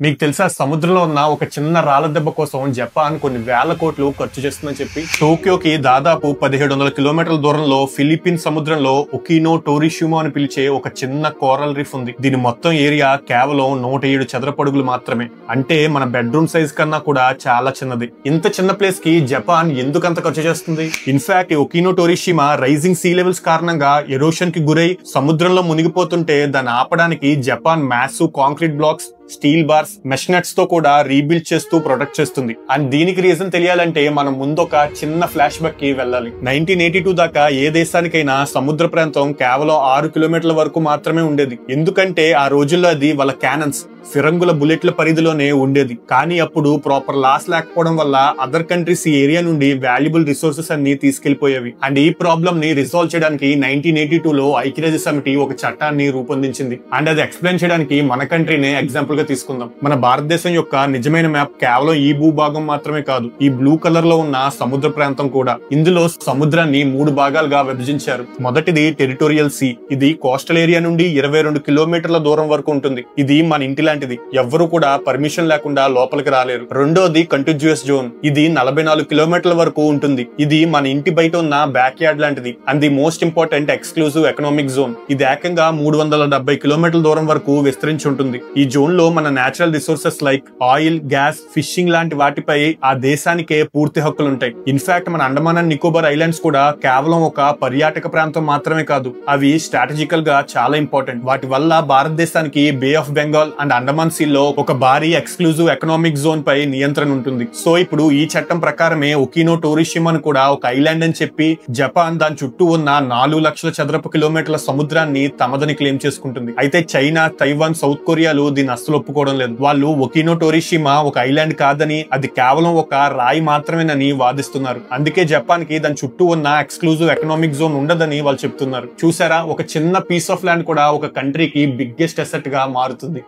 మీకు తెలుసా సముద్రంలో ఉన్న ఒక చిన్న రాళ్ల దెబ్బ కోసం జపాన్ కొన్ని వేల కోట్లు ఖర్చు చేస్తుందని చెప్పి. టోక్యోకి దాదాపు 1700 కిలోమీటర్ల దూరంలో ఫిలిప్పీన్ సముద్రంలో ఒకినో టోరిషిమో అని పిలిచే ఒక చిన్న కోరల్ రీఫ్ ఉంది. దీని మొత్తం ఏరియా కేవలం 107 చదరపు అడుగులు మాత్రమే. అంటే మన బెడ్రూమ్ సైజ్ కన్నా కూడా చాలా చిన్నది. ఇంత చిన్న ప్లేస్ కి జపాన్ ఎందుకంత ఖర్చు చేస్తుంది? In fact Okinotorishima rising sea levels కారణంగా ఎరోషన్ కి గురై సముద్రంలో మునిగిపోతుంటే దాన్ని ఆపడానికి Japan massive concrete blocks, steel bars, mesh nuts తో కూడా రీబిల్డ్ చేస్తూ ప్రొటెక్ట్ చేస్తుంది. అండ్ దీనికి రీజన్ తెలియాలంటే మనం ముందు ఒక చిన్న ఫ్లాష్ బ్యాక్ కి వెళ్ళాలి. 1982 దాకా ఏ దేశానికైనా సముద్ర ప్రాంతం కేవలం 6 కిలోమీటర్ల వరకు మాత్రమే ఉండేది. ఎందుకంటే ఆ రోజుల్లో అది వాళ్ళ క్యానన్స్, ఫిరంగుల బుల్లెట్ల పరిధిలోనే ఉండేది. కానీ అప్పుడు ప్రాపర్ లాస్ లేకపోవడం వల్ల అదర్ కంట్రీస్ ఈ ఏరియా నుండి వాల్యుబుల్ రిసోర్సెస్ అన్ని తీసుకెళ్లిపోయేవి. అండ్ ఈ ప్రాబ్లమ్ ని రిసాల్వ్ చేయడానికి 1982 లో ఐక్యరాజ్య సమితి ఒక చట్టాన్ని రూపొందించింది. అండ్ అది ఎక్స్ప్లెయిన్ చేయడానికి మన కంట్రీనే ఎగ్జాంపుల్ గా తీసుకుందాం. మన భారతదేశం యొక్క నిజమైన మ్యాప్ కేవలం ఈ భూభాగం మాత్రమే కాదు, ఈ బ్లూ కలర్ లో ఉన్న సముద్ర ప్రాంతం కూడా. ఇందులో సముద్రాన్ని 3 భాగాలుగా విభజించారు. మొదటిది టెరిటోరియల్ సీ. ఇది కోస్టల్ ఏరియా నుండి 22 కిలోమీటర్ల దూరం వరకు ఉంటుంది. ఇది మన ఇంటి లాంటిది, ఎవ్వరూ కూడా పర్మిషన్ లేకుండా లోపలికి రాలేరు. రెండోది కంటిగ్యూయస్ జోన్. ఇది 44 కిలోమీటర్ల వరకు ఉంటుంది. ఇది మన ఇంటి బయట ఉన్న బ్యాక్ యార్డ్ లాంటిది. And the most important exclusive economic zone. ఇది ఏకంగా 370 కిలోమీటర్ల దూరం వరకు విస్తరించి ఉంటుంది. ఈ జోన్ లో మన natural resources like oil, gas, fishing లాంటి వాటిపై ఆ దేశానికే పూర్తి హక్కులుంటాయి. ఇన్ఫాక్ట్ మన అండమాన్ అండ్ నికోబార్ ఐలాండ్స్ కూడా కేవలం ఒక పర్యాటక ప్రాంతం మాత్రమే కాదు, అవి స్ట్రాటజికల్ గా చాలా ఇంపార్టెంట్. వాటి వల్ల భారతదేశానికి bay of Bengal and Andaman sea లో ఒక భారీ ఎక్స్క్లూజివ్ ఎకనామిక్ జోన్ పై నియంత్రణ ఉంటుంది. సో ఇప్పుడు ఈ చట్టం ప్రకారమే ఒకినో టోరిషిమా కూడా ఒక ఐలాండ్ అని చెప్పి జపాన్ దాని చుట్టూ ఉన్న 4 లక్షల చదరపు కిలోమీటర్ల సముద్రాన్ని తమదని క్లెయిమ్ చేసుకుంటుంది. అయితే చైనా, తైవాన్, సౌత్ కొరియాలు దీన్ని అస్సలు ఒప్పుకోవడం లేదు. వాళ్ళు ఒకినో టోరిషిమా ఒక ఐలాండ్ కాదని, అది కేవలం ఒక రాయి మాత్రమేనని వాదిస్తున్నారు. అందుకే జపాన్ కి దాని చుట్టూ ఉన్న ఎక్స్క్లూజివ్ ఎకనామిక్ జోన్ ఉండదని వాళ్ళు చెప్తున్నారు. చూసారా, ఒక చిన్న పీస్ ఆఫ్ ల్యాండ్ కూడా ఒక కంట్రీకి బిగ్గెస్ట్ అసెట్ గా మారుతుంది.